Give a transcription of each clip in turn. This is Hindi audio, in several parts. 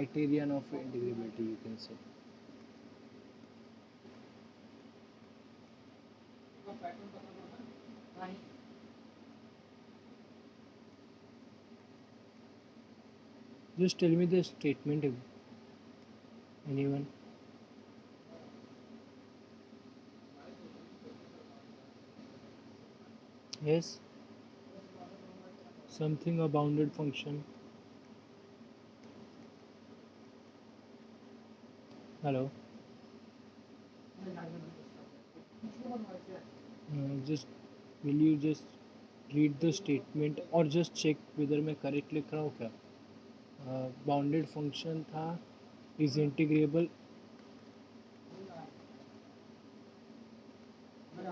criterion of integrability, you can say. Just tell me the statement, anyone. Yes, something a bounded function. Hello. Just will you just read the statement और just check whether मैं correct लिख रहा हूँ क्या. बाउंडेड फंक्शन था, is integrable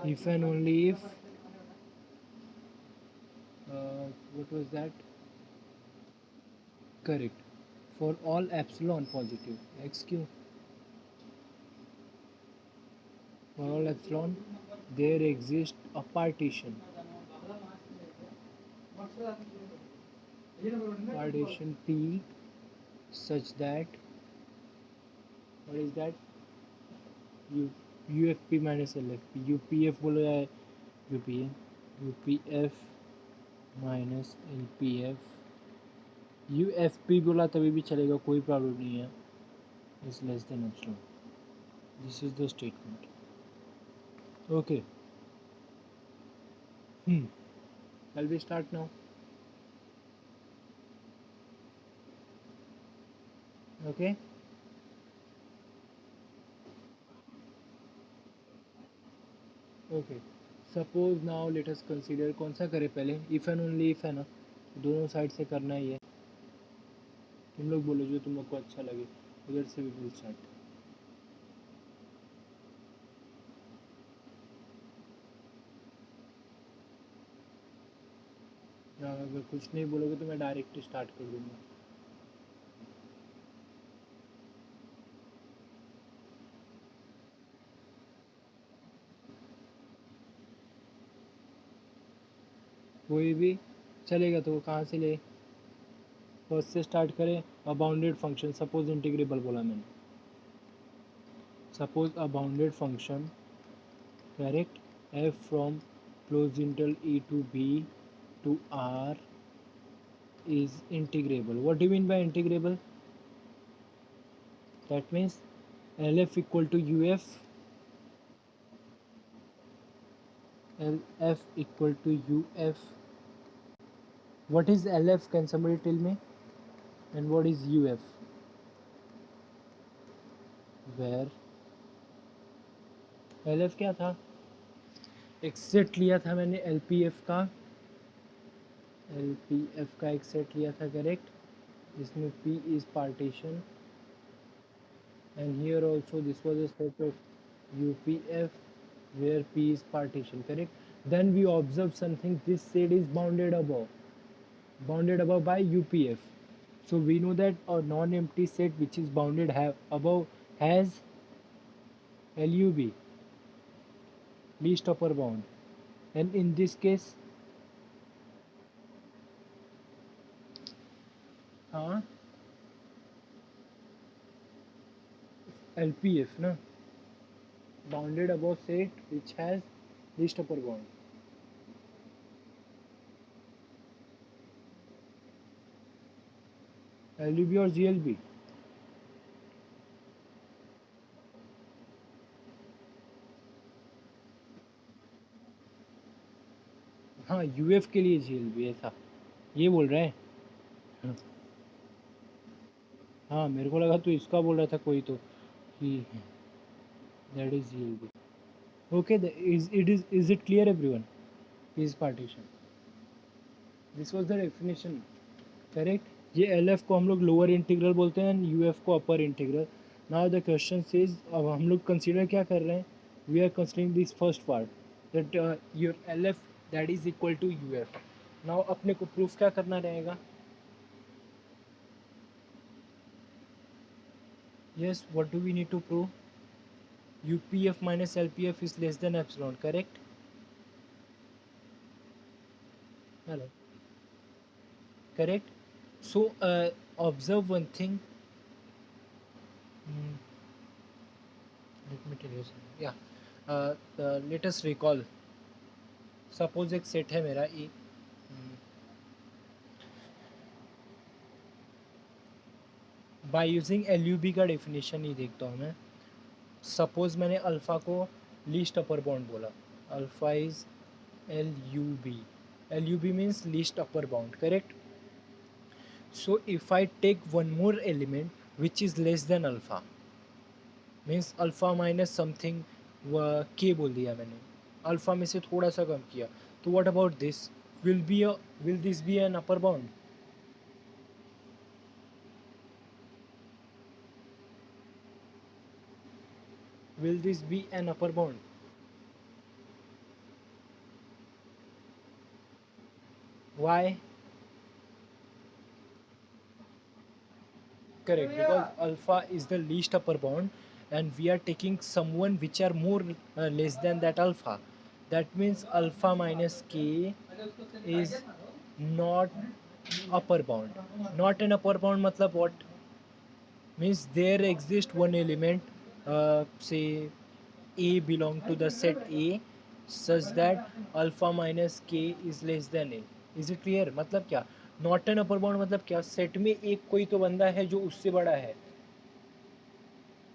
if and only if what was that, correct, for all epsilon positive xq, for all epsilon there exists a partition P such that, what is that, U, UFP minus LFP, UPF बोलो या UPF, UPF minus LPF, UFP बोला तभी भी चलेगा, कोई प्रॉब्लम नहीं है, is less than epsilon. This is the statement. Okay. Shall we start now? Okay. Okay. Suppose now let us consider कौन सा करें पहले, if and only if है ना, दोनों साइड से करना ही है. तुम लोग बोलो जो तुम लोग को अच्छा लगे, उधर से भी विल स्टार्ट. अगर कुछ नहीं बोलोगे तो मैं डायरेक्ट स्टार्ट कर दूंगा. कोई भी चलेगा, तो कहाँ से ले, फर्स्ट से स्टार्ट करें. A bounded function, suppose integrable बोला मैंने, suppose a bounded function, correct, f from closed interval e to b to r is integrable. What do you mean by integrable? That means lf equal to uf, lf equal to uf. What is lf? Can somebody tell me? And what is uf? Where lf क्या था, एक सेट लिया था मैंने lpf का, lpf का एक सेट लिया था, करेक्ट, जिसमें p is partition, and here also this was a set of upf where p is partition, correct. Then we observe something, this set is bounded above by upf. So we know that a non-empty set which is bounded above has lub, least upper bound, and in this case lpf na, bounded above set which has least upper bound. LUB और GLB, हाँ UF के लिए GLB ऐसा ये बोल रहा है. हाँ मेरे को लगा तो इसका बोल रहा था कोई तो कि that is GLB. Okay, is it clear everyone? Is partition. This was the definition, correct. ये LF को हम लोग लोअर इंटीग्रल बोलते हैं, UF को upper integral. Now the question says, अब हम लोग कंसीडर क्या कर रहे हैं, we are considering this first part that your LF that is equal to UF. Now अपने को प्रूफ क्या करना रहेगा. Yes, what do we need to prove? UPF minus LPF is less than epsilon, correct? Hello, correct. So observe one thing, Let me tell you something. Yeah. Let us recall. Suppose एक सेट है मेरा A. By using L U B का डेफिनेशन ही देखता हूँ मैं. सपोज मैंने अल्फ़ा को लीस्ट अपर बाउंड बोला. Alpha is L U B. L U B means least upper bound, correct. So if I take one more element which is less than alpha, means alpha minus something के बोल दिया मैंने, अल्फ़ा में से थोड़ा सा कम किया, तो what about this? Will this be an upper bound? Will this be an upper bound? Why? Correct, because alpha is the least upper bound and we are taking someone which are more less than that alpha. That means alpha minus k is not upper bound. Not an upper bound matlab what? Means there exists one element, say a belong to the set A such that alpha minus k is less than a. Is it clear? मतलब क्या? नॉट एन अपर बाउंड मतलब क्या? सेट में एक कोई तो बंदा है जो उससे बड़ा है,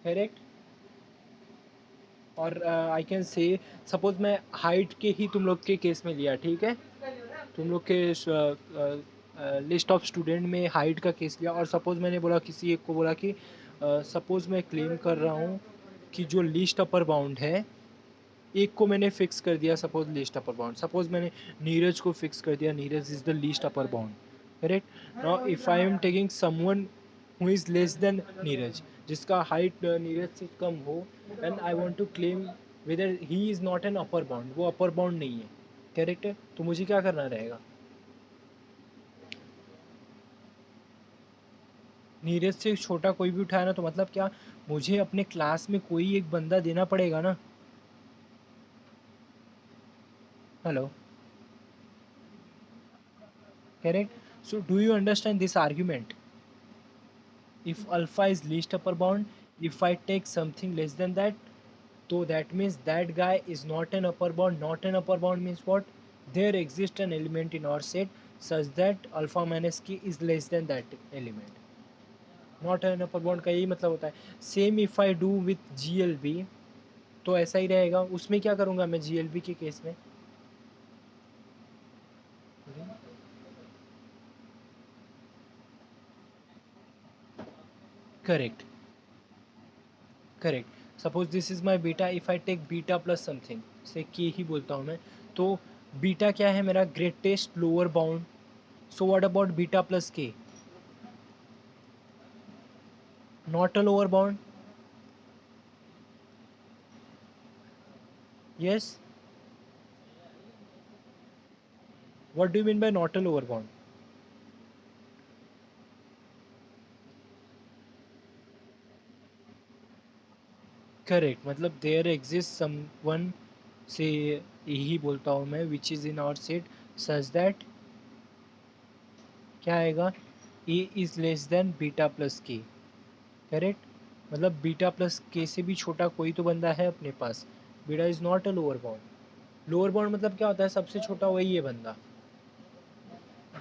करेक्ट. और आई कैन से सपोज मैं हाइट के ही तुम लोग के केस में लिया, ठीक है. तुम लोग के लिस्ट ऑफ स्टूडेंट में हाइट का केस लिया और सपोज मैंने बोला किसी एक को बोला कि सपोज मैं क्लेम कर रहा हूँ कि जो लिस्ट अपर बाउंड है, एक को मैंने फिक्स कर दिया suppose least upper bound. Suppose मैंने नीरज को फिक्स कर दिया, Neeraj is the least upper bound, correct. Now if I am taking someone who is less than Neeraj, जिसका हाइट नीरज से कम हो, and I want to claim whether he is not an upper bound, वो अपर बाउंड नहीं है, करेक्ट है. तो मुझे क्या करना रहेगा? नीरज से छोटा कोई भी उठाया ना, तो मतलब क्या, मुझे अपने क्लास में कोई एक बंदा देना पड़ेगा ना. Hello, correct. So do you understand this argument? If alpha is least upper bound, if I take something less than that, so that means that guy is not an upper bound. Not an upper bound means what? There exists an element in our set such that alpha minus k is less than that element. Not an upper bound का यही मतलब होता है. Same if I do with G L B, तो ऐसा ही रहेगा. उसमें क्या करूँगा मैं जी एल बी के केस में? Correct, correct. Suppose this is my beta. If I take beta plus something, say के ही बोलता हूँ मैं, तो बीटा क्या है मेरा? Greatest lower bound. So what about beta plus k? Not a lower bound. Yes. What do you mean by not a lower bound? Correct, मतलब देयर एग्जिस्ट समवन, से यही बोलता हूँ मैं, which is in our set such that क्या आएगा? A is less than beta plus k, correct. मतलब बीटा प्लस के से भी छोटा कोई तो बंदा है अपने पास. Beta is not a lower bound. Lower bound मतलब क्या होता है? सबसे छोटा वही है बंदा.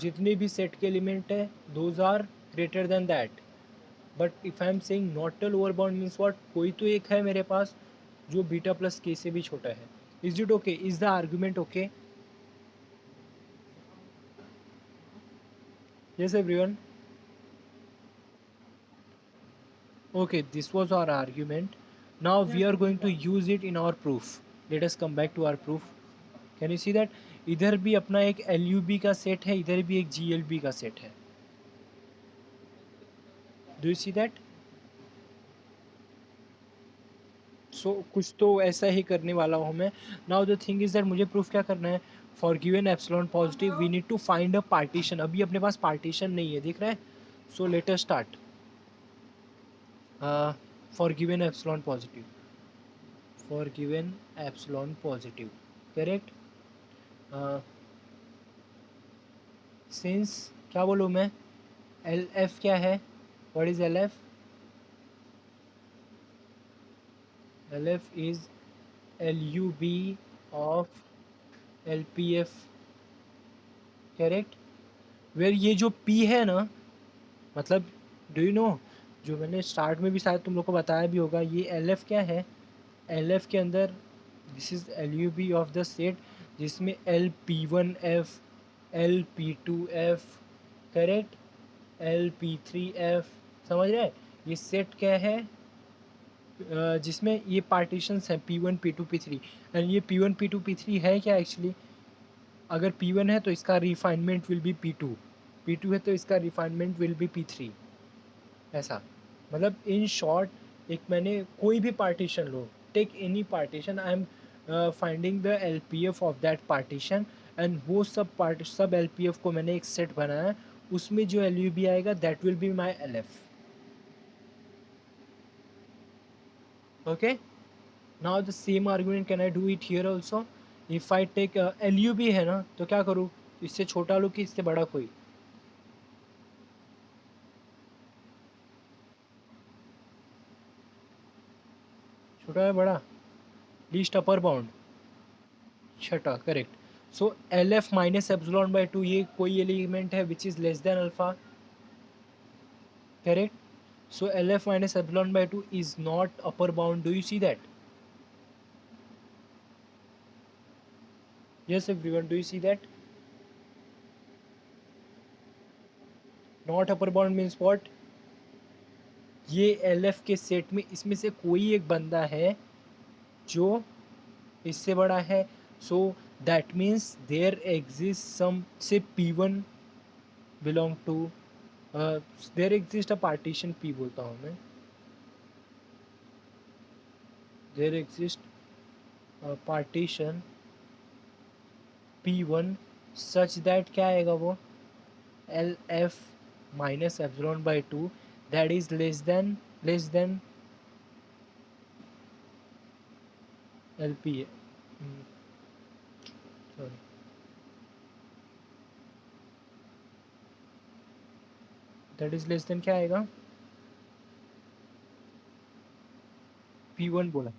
जितने भी सेट के एलिमेंट है, those are greater than that. But if I am saying not a lower bound means what? कोई तो एक है मेरे पास जो बीटा प्लस के से भी छोटा है. Is it okay? Is the argument okay? Yes everyone. Okay, this was our argument. Now we are going to use it in our proof. Let us come back to our proof. Can you see that? इधर भी अपना एक एल यू बी का सेट है, इधर भी एक जी एल बी का सेट है. Do you see that? So कुछ तो ऐसा ही करने वाला हूँ मैं. Now the thing is that मुझे प्रूफ क्या करना है? For given epsilon positive we need to find a partition. अभी अपने पास पार्टीशन नहीं है, दिख रहा है. So let us start. For given epsilon positive, for given epsilon positive, correct. Since क्या बोलूँ मैं? एल एफ क्या है? What is L F? LF is LUB of LPF, correct. Where ये जो P है ना, मतलब डू यू नो, जो मैंने स्टार्ट में भी शायद तुम लोग को बताया भी होगा, ये LF क्या है, LF के अंदर this is LUB of the set जिसमें LP1F, LP2F, करेक्ट, LP3F, समझ रहे हैं। ये सेट क्या है, जिसमें ये पार्टीशंस हैं P1 P2 P3, एंड ये P1 P2 P3 है क्या एक्चुअली, अगर P1 है तो इसका refinement will be P2, P2 है तो इसका रिफाइनमेंट विल बी P3, ऐसा। मतलब इन शॉर्ट एक मैंने कोई भी पार्टीशन लो, take any partition, I am finding the LPF of that partition, and वो सब LPF को मैंने एक सेट बनाया, उसमें जो LUB आएगा that will be my LF, okay. Now the same argument can I do it here also, if I take LUB है ना, तो क्या करूँ, इससे छोटा लो कि इससे बड़ा कोई, छोटा है बड़ा, लीस्ट अपर बाउंड, छठा, correct. So LF minus epsilon by to, ये कोई एलिमेंट है which is less then alpha, correct. So LF minus epsilon by two is not upper bound, do you see that, yes everyone, do you see that, not upper bound means what, ये LF के सेट में इसमें से कोई एक बंदा है जो इससे बड़ा है, so that means there exist some say P1 belong to, there exist a partition P बोलता हूँ मैं, there exist partition P1 such that क्या आएगा वो, LF minus epsilon by two that is less than LP, sorry, that is less than क्या आएगा, P1 बोला,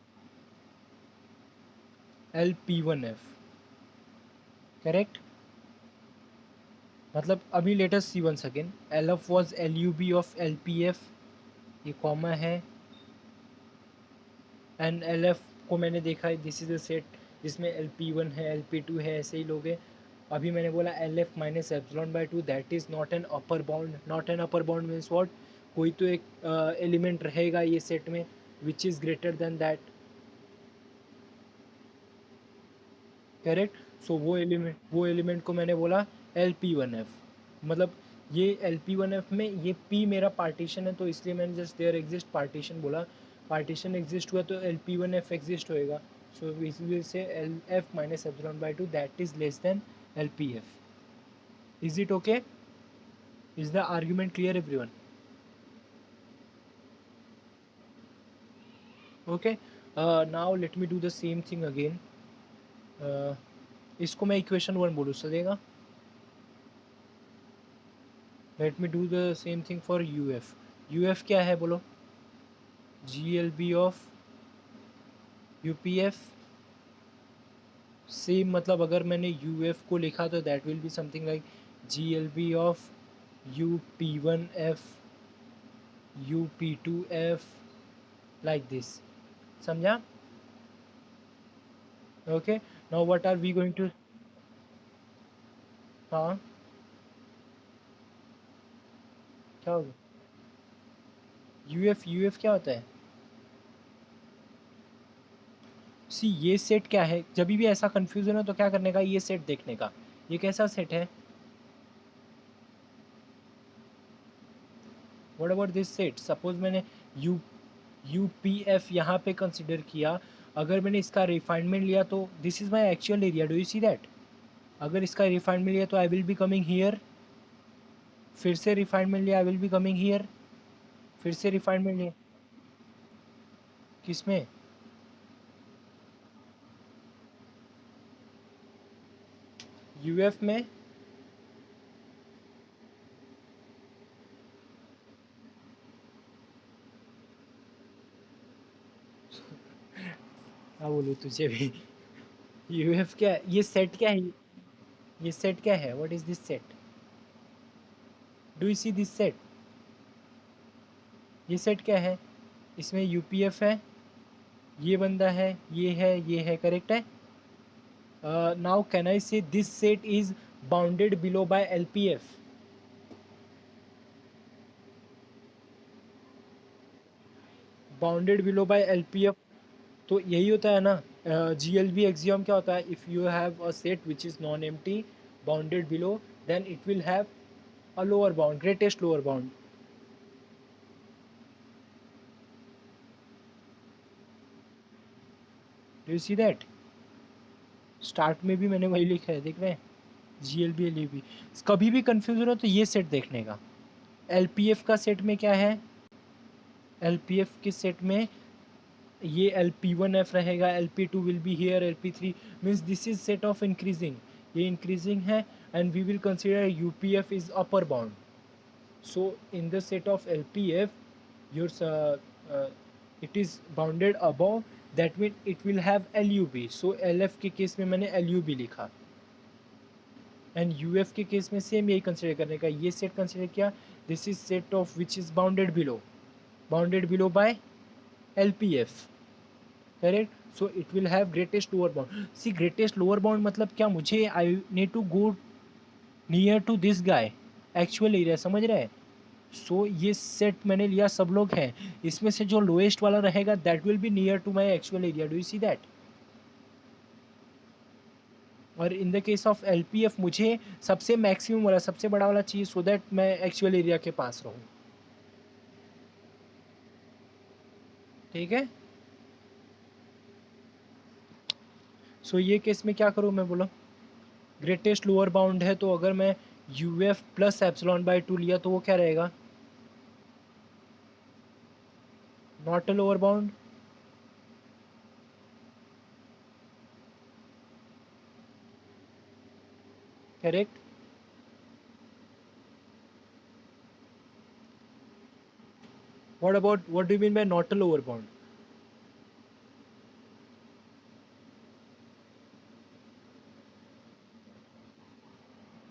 LP1F, करेक्ट। मतलब अभी latest see one second, LF was LUB of LPF, ये कॉमा है, एंड LF को मैंने देखा है दिस इज अ सेट जिसमें LP1 है, LP2 है, ऐसे ही लोग हैं। अभी मैंने बोला LF minus epsilon by two that is not an upper bound, not an upper bound means what, कोई तो एक एलिमेंट रहेगा ये सेट में which is greater than that, correct. So वो एलिमेंट को मैंने बोला LP1F, मतलब ये LP1F में ये P मेरा पार्टीशन है, तो इसलिए मैंने जस्ट देयर एग्जिस्ट पार्टीशन बोला, पार्टीशन एग्जिस्ट हुआ तो LP1F एग्जिस्ट होएगा, सो इस वजह से LF minus epsilon by two that is less than LPF, is it okay, is the argument clear everyone, okay. Now let me do the same thing again, इसको मैं इक्वेशन वन बोलूँ चलेगा, let me do the same thing for UF क्या है बोलो, GLB ऑफ UPF, सेम, मतलब अगर मैंने UF को लिखा तो that will be something like GLB of UP1F UP2F, like this, समझा, okay. Now what are we going to, हाँ क्या होगा, UF क्या होता है, सी ये सेट क्या है, जब भी ऐसा कंफ्यूजन हो तो क्या करने का, ये सेट देखने का, ये कैसा सेट है, what about this set, suppose मैंने यू UPF यहाँ पे कंसिडर किया, अगर मैंने इसका रिफाइनमेंट लिया तो this is my actual area, do you see that, अगर इसका रिफाइनमेंट लिया तो I will be coming here, फिर से रिफाइनमेंट लिया आई विल बी कमिंग हियर, फिर से रिफाइनमेंट लिया, किस में, UF में, क्या बोलूँ तुझे भी। यूएफ क्या, ये सेट क्या है, ये सेट क्या है, what is this set, do you see this set, ये सेट क्या है, इसमें यूपीएफ है, ये बंदा है, ये है, करेक्ट है। Now can I say this set is bounded below by LPF, bounded below by LPF, तो यही होता है ना। जीएलबी एक्सियम क्या होता है, if you have a set which is non empty bounded below, then it will have a lower bound, greatest lower bound. Do you see that, start में भी मैंने वही लिखा है, देख रहे हैं, जीएलबी एलयूबी। कभी भी कंफ्यूजन हो तो ये सेट देखने का। एलपीएफ का सेट में क्या है, एलपीएफ के सेट में ये LP1F रहेगा, LP2 will be here, LP3 means this is set of increasing, ये इंक्रीजिंग है, and we will consider UPF is upper bound. So in the set of LPF your it is bounded above, that mean it will have LUB, so LF के केस में मैंने LUB लिखा, एंड UF के केस में सेम यही कंसिडर करने का, ये सेट कंसिडर किया, this is set of which is bounded below by LPF, correct. So it will have greatest lower bound, see greatest lower bound मतलब क्या, मुझे I need to go near to this guy, actual area, समझ रहे हैं। सो ये सेट मैंने लिया, सब लोग हैं, इसमें से जो लोएस्ट वाला रहेगा that will be near to my actual area, do you see that. और in the case of LPF मुझे सबसे मैक्सिमम वाला, सबसे बड़ा वाला चाहिए, सो दैट मैं एक्चुअल एरिया के पास रहूँ, ठीक है। सो ये केस में क्या करूँ मैं, बोलो ग्रेटेस्ट लोअर बाउंड है, तो अगर मैं यूएफ प्लस एप्सिलॉन बाई 2 लिया तो वो क्या रहेगा, not a lower bound, correct. what do you mean by not a lower bound,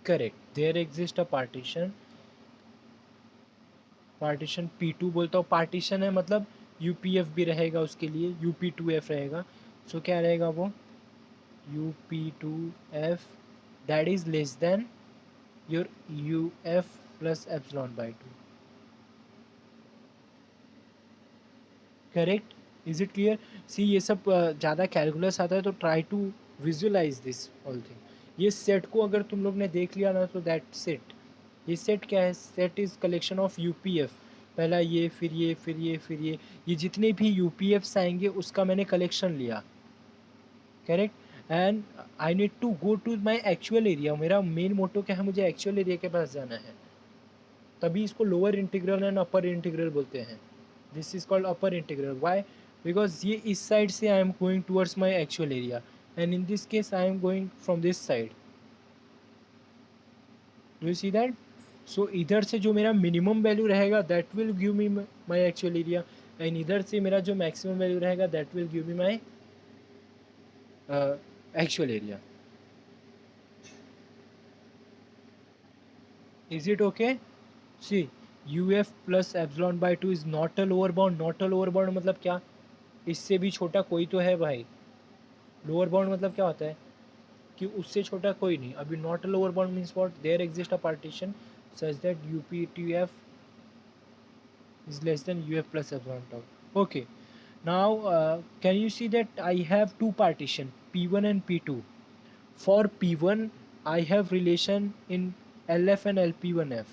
correct, there exist a partition P2 बोलता हूँ, पार्टीशन है मतलब यूपीएफ भी रहेगा उसके लिए, UP2F रहेगा, सो क्या रहेगा वो, UP2F that is less than your UF plus epsilon by 2, correct. Is it clear, see ये सब ज़्यादा कैलकुलस आता है, तो try to visualize this all thing. ये सेट को अगर तुम लोग ने देख लिया ना, तो दैट सेट, ये सेट क्या है, set is collection of UPF, पहला ये, फिर ये, फिर ये, फिर ये जितने भी यूपीएफ्स आएंगे उसका मैंने कलेक्शन लिया, correct. And I need to go to my actual area, मेरा मेन मोटो क्या है, मुझे एक्चुअल एरिया के पास जाना है, तभी इसको lower integral and upper integral बोलते हैं। This is called upper integral, why, because ये इस साइड से I am going towards my actual area, and in this case I am going from this side, do you see that. So इधर से जो मेरा मिनिमम वैल्यू रहेगा that will give me my actual area, and इधर से मेरा जो मैक्सिमम वैल्यू रहेगा that will give me my actual area. Is it okay, see UF plus epsilon by 2 is not a lower bound, not a lower bound मतलब क्या, इससे भी छोटा कोई तो है भाई, लोअर बाउंड मतलब क्या होता है कि उससे छोटा कोई नहीं, अभी not a lower bound means what, there exist a partition such that UP2F is less than UF plus epsilon tau, okay। Now can you see that I have two partition, P1 and P2. For P1 I have relation in LF and LP1F,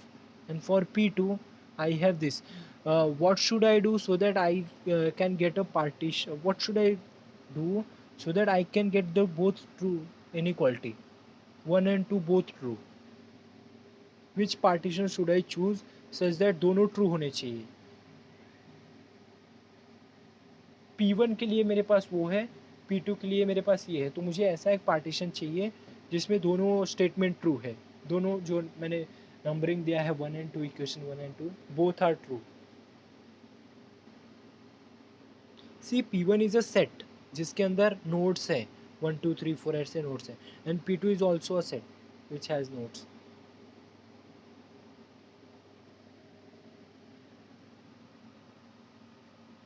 and for P2 I have this. What should I do so that I can get a partition, what should I do so that I can get the both true inequality, 1 and 2 both true, which partition should I choose such that दोनों true होने चाहिए। P1 के लिए मेरे पास वो है, P2 के लिए मेरे पास ये है, तो मुझे ऐसा एक पार्टीशन चाहिए जिसमें दोनों स्टेटमेंट ट्रू है, दोनों जो मैंने नंबरिंग दिया है 1 and 2, equation 1 and 2 both are true. See P1 is a set, जिसके अंदर नोड्स है 1 2 3 4 ऐसे नोड्स है, and P2 is also a set which has nodes.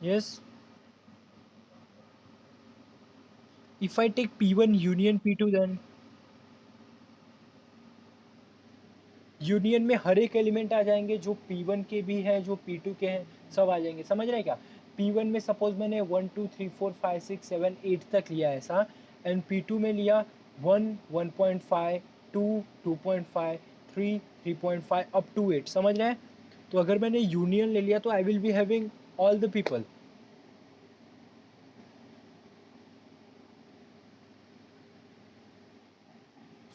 Yes, if I take P1 union P2, then union में हर एक एलिमेंट आ जाएंगे, जो P1 के भी हैं, जो P2 के हैं, सब आ जाएंगे. समझ रहे हैं क्या? P1 में सपोज मैंने 1 2 3 4 5 6 7 8 तक लिया ऐसा, एंड P2 में लिया 1 1.5 2 2.5 3 3.5 अप टू 8. समझ रहे हैं? तो अगर मैंने यूनियन ले लिया तो I will be having all the people.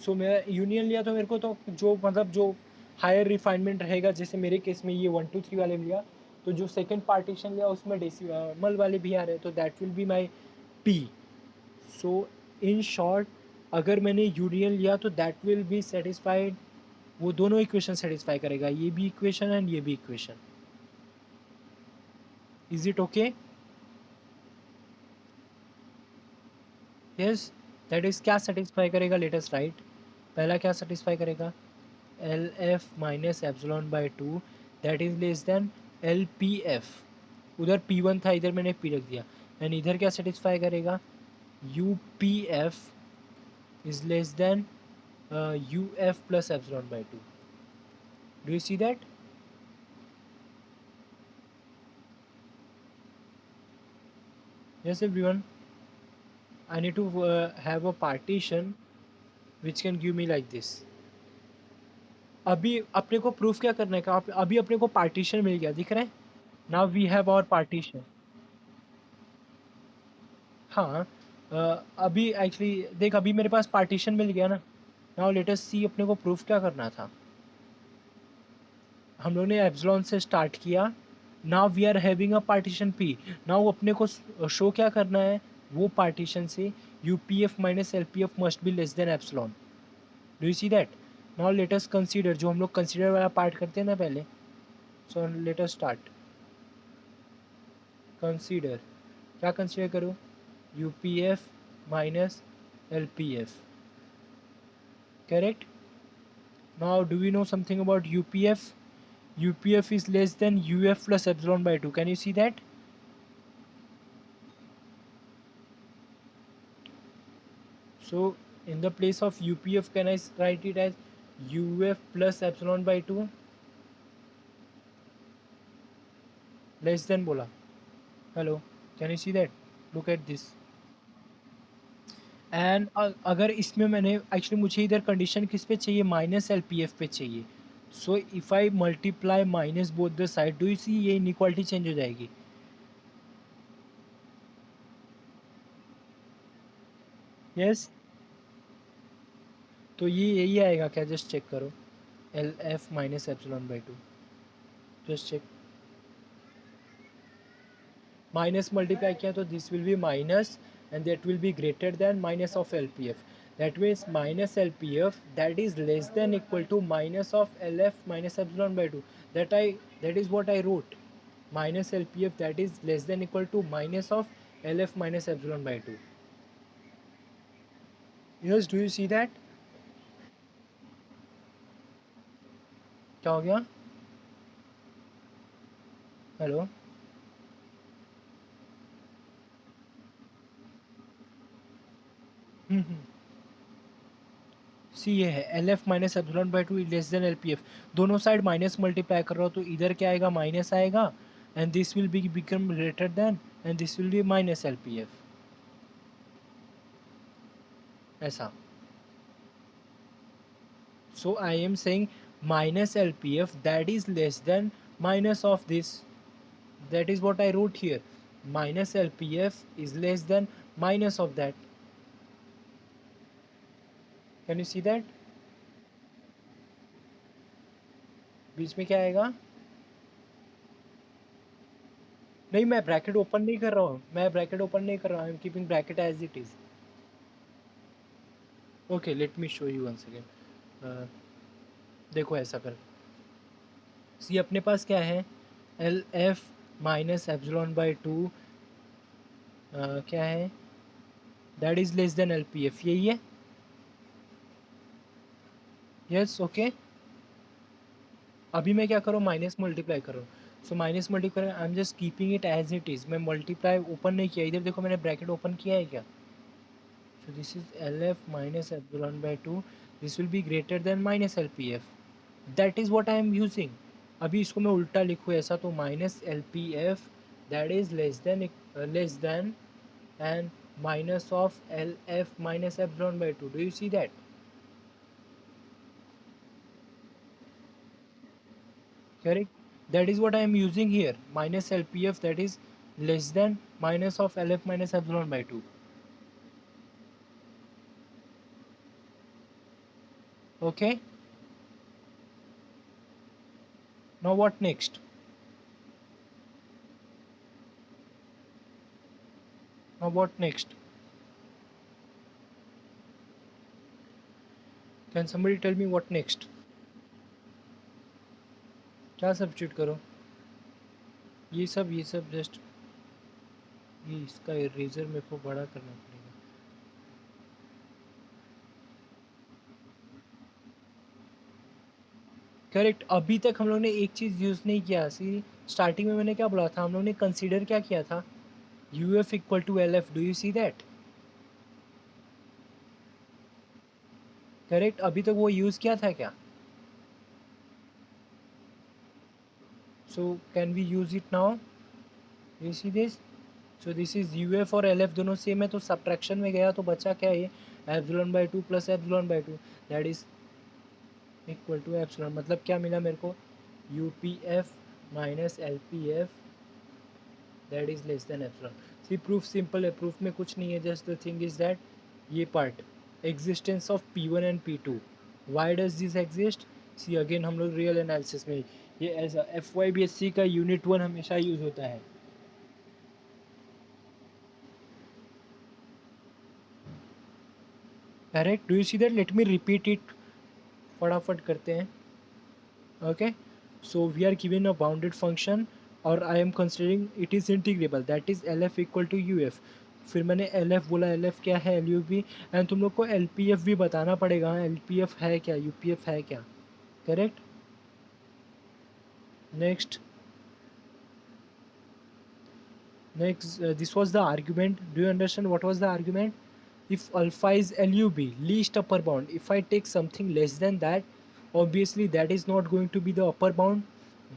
So मैं यूनियन लिया तो मेरे को तो जो मतलब जो हायर रिफाइनमेंट रहेगा, जैसे मेरे केस में ये 1 2 3 वाले लिया, तो जो सेकंड पार्टीशन लिया उसमें डेसिमल वाले भी आ रहे हैं, तो that will be my P. So in short, अगर मैंने यूनियन लिया तो दैट विल बी सेटिस्फाइड. वो दोनों इक्वेशन सेटिस्फाई करेगा, ये भी इक्वेशन एंड ये भी equation. Is it okay? Yes. That is क्या सेटिस्फाई करेगा? Late us right. पहला क्या सेटिस्फाई करेगा? L F minus epsilon by two, that is less than L P F. उधर पी वन था, इधर मैंने पी रख दिया. एंड इधर क्या सेटिस्फाई करेगा? You P F is less then U F plus epsilon by to. Do you see that? Yes everyone, I need to have a partition which can give me like this. अभी अपने को प्रूफ क्या करने का? अभी अपने को पार्टीशन मिल गया, दिख रहा है? Now we have our partition. हाँ. अभी एक्चुअली देख, अभी मेरे पास पार्टीशन मिल गया ना. नाउ लेट अस सी अपने को प्रूफ क्या करना था. हम लोगों ने एप्सिलॉन से स्टार्ट किया. Now we are having a partition P. Now अपने को शो क्या करना है? वो पार्टीशन से U P F minus L P F must be less than epsilon. Do you see that? Now let us consider, जो हम लोग कंसीडर वाला पार्ट करते हैं ना पहले. सो लेट अस स्टार्ट. कंसीडर. क्या कंसीडर करूँ? You P F minus L P F. Correct. Now, do we know something about UPF? UPF is less than UF plus epsilon by 2. Can you see that? So, in the place of UPF, can I write it as UF plus epsilon by 2? Less than bola. Hello. Can you see that? Look at this. And अगर इसमें मैंने एक्चुअली, मुझे इधर कंडीशन किस पे चाहिए? माइनस एल पी एफ पे चाहिए. So if I multiply minus both the side, do you see ये इनइक्वालिटी चेंज हो जाएगी? यस. तो ये यही आएगा क्या? जस्ट चेक करो. L F minus epsilon by two. Just check. Minus multiply किया तो this will be minus, and that will be greater than minus of L P F. That means minus L P F that is less than equal to minus of L F minus epsilon by two. That is what I wrote. Minus L P F that is less than equal to minus of L F minus epsilon by two. Yes. Do you see that? क्या हो गया? हेलो. सी ये है L F minus epsilon by two less than L P F. दोनों साइड माइनस मल्टीप्लाई कर रहा हो तो इधर क्या आएगा? माइनस आएगा, and this will be become greater than, and this will be minus L P F. ऐसा. So I am saying minus L P F that is less than minus of this. That is what I wrote here. Minus L P F is less than minus of that. Can you see that? बीच में क्या आएगा? नहीं, मैं ब्रैकेट ओपन नहीं कर रहा हूँ. मैं ब्रैकेट ओपन नहीं कर रहा हूँ. I am keeping bracket as it is. Okay, let me show you once again. देखो ऐसा कर. सी अपने पास क्या है? L F minus epsilon by two. क्या है? That is less than LPF, यही है? Yes, okay. अभी मैं क्या करूँ, माइनस मल्टीप्लाई करूँ। So minus multiply, I am just keeping it as it is. मैं मल्टीप्लाई ओपन नहीं किया, इधर देखो मैंने ब्रैकेट ओपन किया है क्या? सो this is LF minus epsilon by 2, this will be greater than minus LPF, that is what I am using. अभी इसको मैं उल्टा लिखूँ ऐसा, तो minus LPF that is less then and minus of LF minus epsilon by 2. Do you see that? Correct. That is what I am using here. Minus LPF, that is less than minus of LF minus epsilon by 2. Okay. Now what next? Now what next? Can somebody tell me what next? क्या सब्स्टिट्यूट करो? ये सब जस्ट, ये इसका इरेजर मेरे को बड़ा करना पड़ेगा। करेक्ट। अभी तक हम लोग ने एक चीज़ यूज़ नहीं किया। सी, स्टार्टिंग में मैंने क्या बोला था, हम लोग ने कंसीडर क्या किया था, UF equal to LF। Do you see that? Correct. अभी तक वो यूज़ किया था क्या? So can we use it now? You see this? So this is UF और LF दोनों सेम है, तो सब्ट्रैक्शन में गया तो बचा क्या, ये epsilon by 2 plus epsilon by 2 that is equal to epsilon. मतलब क्या मिला मेरे को, UPF minus LPF that is less than epsilon. C, proof simple है, प्रूफ में कुछ नहीं है, just the thing is that ये part, existence of P1 and P2। Why does this exist? See, again हम लोग रियल एनालिसिस में, ये एज FYBSC का यूनिट 1 हमेशा यूज़ होता है। Correct. Do you see that? Let me repeat it, फटाफट करते हैं। Okay, so we are given a bounded function और I am considering it is integrable, that is LF equal to UF। फिर मैंने LF बोला, LF क्या है, LUP, एंड तुम लोग को LPF भी बताना पड़ेगा, LPF है क्या, UPF है क्या। Correct. Next, this was the argument. Do you understand what was the argument? If alpha is LUB, least upper bound, if I take something less than that, obviously that is not going to be the upper bound.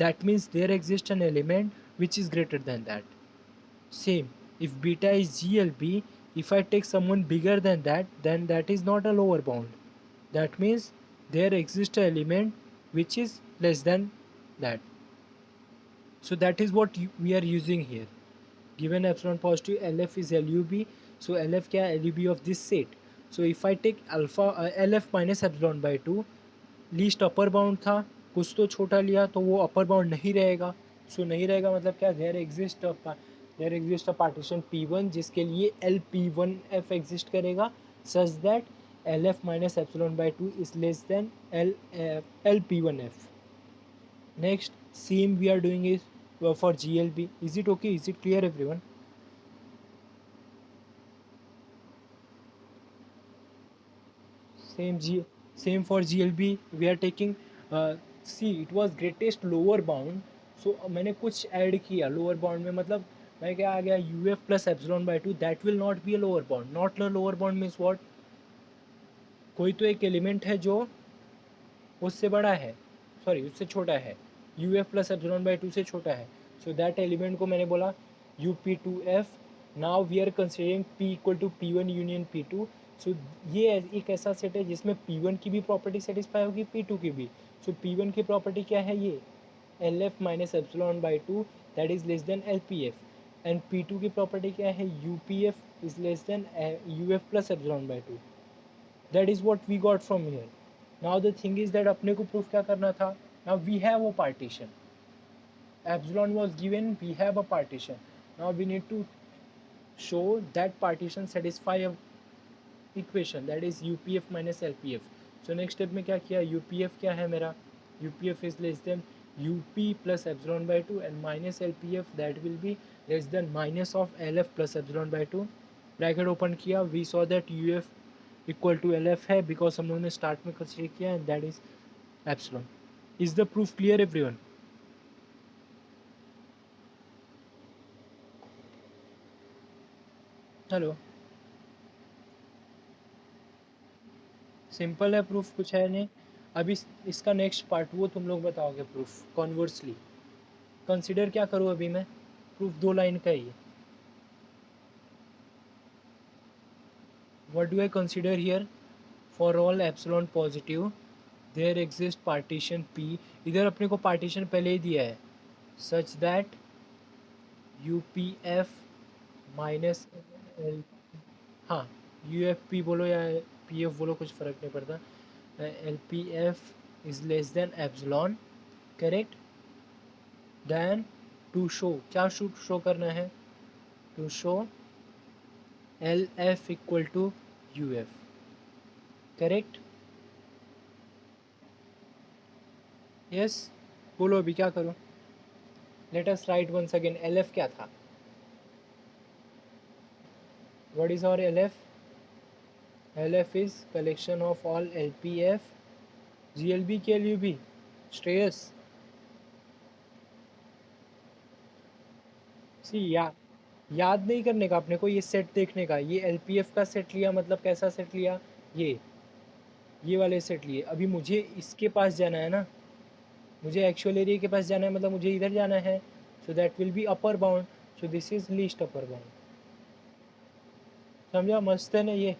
That means there exists an element which is greater than that. Same, if beta is GLB, if I take someone bigger than that, then that is not a lower bound. That means there exists an element which is less than that. So that is what we are using here. Given epsilon positive, LF is LUB. So LF क्या है, LUB of this set. So if I take alpha LF minus epsilon by 2, least upper bound था, कुछ तो छोटा लिया तो वो अपर बाउंड नहीं रहेगा। सो नहीं रहेगा मतलब क्या, there exist a partition P1 जिसके लिए LP1F एग्जिस्ट करेगा, such that LF minus epsilon by 2 is less than LP1F। Next, same we are doing is for GLB। Is it okay? Is it clear everyone? same G same for GLB we are taking, see it was greatest lower bound, so मैंने कुछ ऐड किया लोअर बाउंड में, मतलब मैं क्या आ गया, UF plus epsilon by 2 that will not be a lower bound. Not a lower bound means what, कोई तो एक एलिमेंट है जो उससे बड़ा है, सॉरी उससे छोटा है, UF प्लस एप्सिलॉन बाई 2 से छोटा है। सो दैट एलिमेंट को मैंने बोला UP2F। Now we are considering P equal to P1 union P2। So ये एक ऐसा सेट है जिसमें P1 की भी प्रॉपर्टी सेटिस्फाई होगी, P2 की भी। सो P1 की प्रॉपर्टी क्या है, ये LF minus epsilon by 2 that is less than LPF, and P2 की प्रॉपर्टी क्या है, UPF is less than UF plus epsilon by 2। That is what we got from here. Now the thing is that अपने को प्रूफ क्या करना था, नाउ वी हैव वो partition, epsilon was given, we have a partition, now we need to show that partition satisfy a equation that is UPF minus LPF। so next step में क्या किया, UPF क्या है मेरा, UPF is less than UP plus epsilon by 2 and minus LPF that will be less than minus of LF plus epsilon by 2। Bracket open किया, we saw that U F equal to L F है बिकॉज हम लोगों ने स्टार्ट में कंसीडर किया and that is epsilon. Is the proof clear everyone? Hello, simple है प्रूफ, कुछ है नहीं. अभी इसका नेक्स्ट पार्ट वो तुम लोग बताओगे प्रूफ कॉन्वर्सली. कंसिडर क्या करूँ अभी मैं? प्रूफ 2 लाइन का ही है. What do I consider here? For all epsilon positive there exist partition P. इधर अपने को पार्टीशन पहले ही दिया है, such that U P F minus L. हाँ, यू एफ पी बोलो या पी एफ बोलो, कुछ फ़र्क नहीं पड़ता. L P F is less than epsilon, correct. Then to show, क्या शो करना है? To show L F equal to U F, correct. Yes, बोलो अभी क्या करूँ? Let us write once again. L F क्या था? What is our L F? L F is collection of all L P F G L B के लिए भी. श्रेयस, सी याद नहीं करने का अपने को, ये सेट देखने का. ये एल पी एफ का सेट लिया, मतलब कैसा सेट लिया? ये वाले सेट लिए. अभी मुझे इसके पास जाना है ना, मुझे एक्चुअल एरिया के पास जाना है, मतलब मुझे इधर जाना है. So that will B upper bound. So this is least upper bound. समझा? मस्त है ना ये.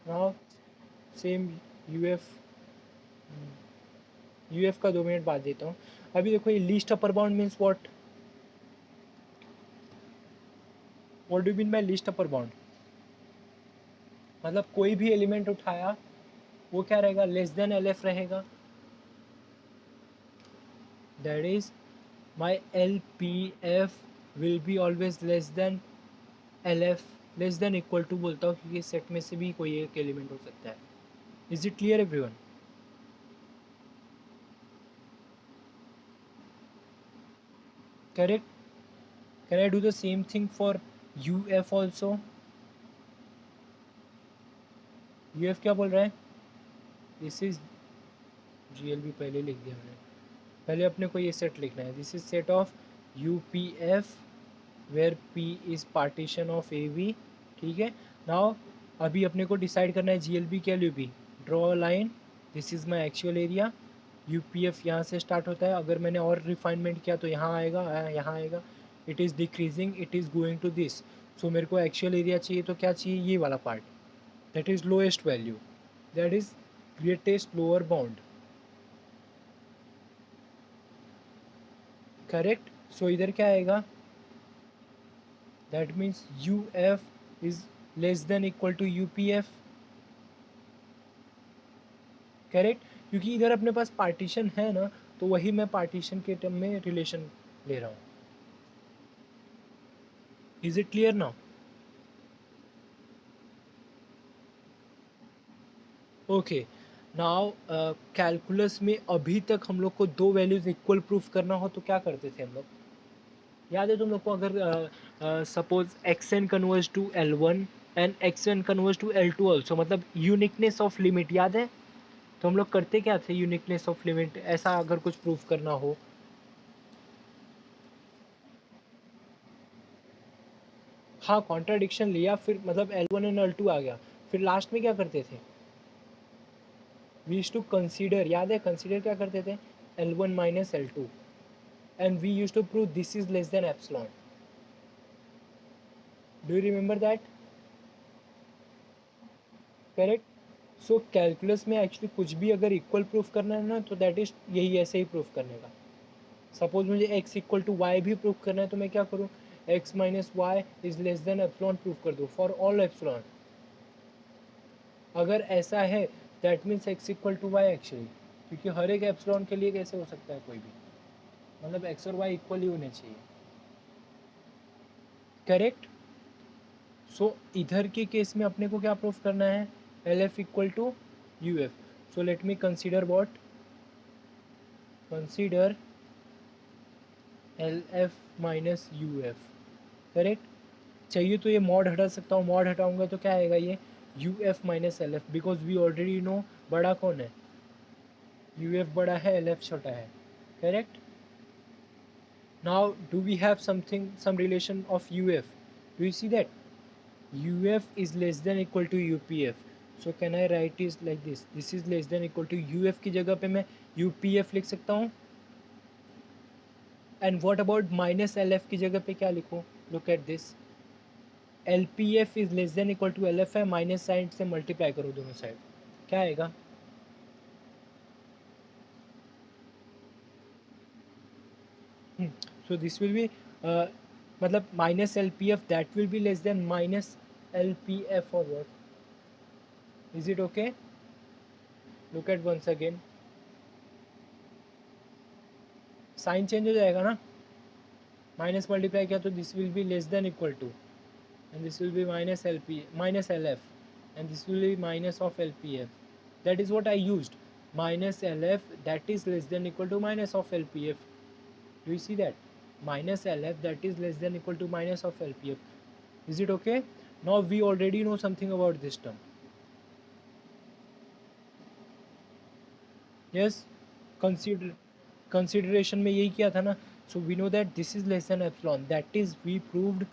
Now same U F. U F का 2 मिनट बाद देता हूँ. अभी देखो, ये least upper bound means what do mean by least upper bound? मतलब कोई भी एलिमेंट उठाया वो क्या रहेगा? लेस देन एल एफ रहेगा. That is my L P F will be always less than L F. Less than equal to बोलता हूँ क्योंकि सेट में से भी कोई एक एलिमेंट हो सकता है. Is it clear everyone? Correct. Can I do the same thing for U F also? U F क्या बोल रहा है? This is G L B पहले लिख दिया मैंने. पहले अपने को ये सेट लिखना है. This is set of U P F where P is partition of a V. ठीक है. नाउ अभी अपने को डिसाइड करना है जी एल बी क्या L U B. Draw line. This is my actual area. U P F यहाँ से स्टार्ट होता है. अगर मैंने और रिफाइनमेंट किया तो यहाँ आएगा, यहाँ आएगा. It is decreasing, it is going to this. So मेरे को एक्चुअल एरिया चाहिए तो क्या चाहिए? ये वाला part. That is lowest value. That is greatest lower bound. Correct. So इधर क्या आएगा? That means U F is less than equal to U P F. Correct. क्योंकि इधर अपने पास पार्टीशन है ना, तो वही मैं पार्टीशन के टर्म में रिलेशन ले रहा हूँ. Is it clear now? Okay. Now calculus में अभी तक हम लोग को 2 वैल्यूज इक्वल प्रूफ करना हो तो क्या करते थे हम लोग? याद है तुम लोग को? अगर suppose X N converges to L one and X N converges to L two also, मतलब यूनिकनेस ऑफ लिमिट याद है? तो हम लोग करते क्या थे यूनिकनेस ऑफ लिमिट ऐसा अगर कुछ प्रूफ करना हो? हाँ, कॉन्ट्राडिक्शन लिया, फिर मतलब L one and L two आ गया. फिर लास्ट में क्या करते थे? We use to consider. याद है कंसीडर क्या करते थे? L one minus L two. And we use to prove this is less than epsilon. Do you remember that? Correct. So calculus में एक्चुअली कुछ भी अगर इक्वल प्रूफ करना है ना, तो दैट इज यही ऐसे ही प्रूफ करने का. सपोज मुझे x इक्वल टू वाई भी प्रूफ करना है तो मैं क्या करूँ? x minus Y is less than epsilon proof कर दूँ फॉर ऑल एप्सिलॉन. अगर ऐसा है that means x equal to Y actually, क्योंकि हर एक एप्सिलॉन के लिए कैसे हो सकता है कोई भी, मतलब x और y इक्वल ही होने चाहिए. करेक्ट. सो इधर के केस में अपने को क्या प्रूफ करना है? L F equal to U F. So let me consider what. Consider L F minus U F. Correct. चाहिए तो ये मॉड हटा सकता हूँ, मॉड हटाऊंगा तो क्या आएगा ये U F minus L F, because we already know बड़ा कौन है, यू एफ बड़ा है एल एफ छोटा है, correct. Now, do we have some relation of UF? Do you see that? UF is less than equal to UPF. So can I write it like this? This is less than equal to UF की जगह पे मैं UPF लिख सकता हूँ. And what about minus LF की जगह पे क्या लिखूँ? Look at this. LPF is less than equal to LF है, माइनस साइड से मल्टीप्लाई करो दोनों साइड, क्या आएगा? So this will be मतलब minus LPF, that will be less than minus LPF or what? Is it okay? Look at once again. Sign change हो जाएगा ना, माइनस मल्टीप्लाई किया तो this will be less than equal to, and this will be minus L P minus L F, and this will be minus of L P F. That is what I used, minus L F that is less than equal to minus of L P F. Do you see that? Minus L F that is less than equal to minus of L P F. Is it okay? Now we already know something about this term. Yes, consideration में यही किया था ना. So we know that this is less than epsilon. That is, we proved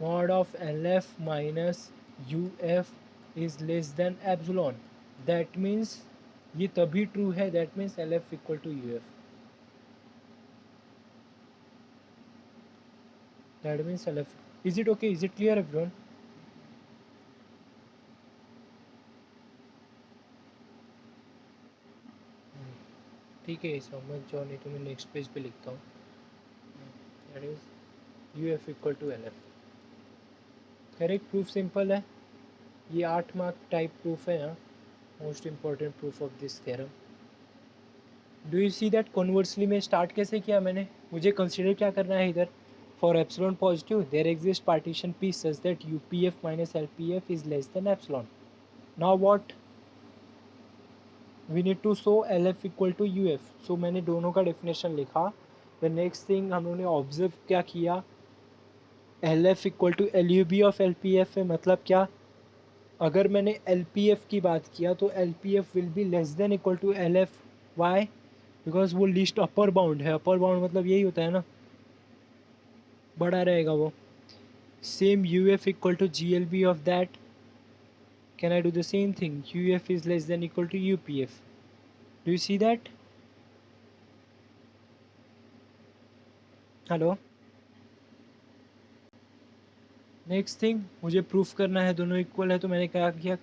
mod of LF minus UF is less than epsilon. That means ये तभी true है. That means LF equal to UF. That means LF. Is it okay? Is it clear, everyone? ठीक है, समझ जाओ, नहीं तो मैं नेक्स्ट पेज पे लिखता हूँ. That is U F equal to L F. Correct proof simple है. ये 8 मार्क टाइप प्रूफ है यहाँ, most important proof of this theorem. Do you see that conversely में स्टार्ट कैसे किया मैंने? मुझे कंसिडर क्या करना है इधर, for epsilon positive there exist partition P such that U P F minus L P F is less than epsilon. Now what we need to show L F equal to U F. So मैंने दोनों का डेफिनेशन लिखा. द नेक्स्ट थिंग हम लोगों ने ऑब्जर्व क्या किया, L F equal to L U B of L P F है. मतलब क्या, अगर मैंने एल पी एफ की बात किया तो L P F will be less than equal to L F. Why? Because वो लिस्ट अपर बाउंड है. अपर बाउंड मतलब यही होता है ना, बड़ा रहेगा वो. Same U F equal to G L B of that. Can I do the same thing? U F is less than equal to U P F. Do you see that? Hello. Next thing मुझे प्रूफ करना है दोनों इक्वल है, तो मैंने क्या किया,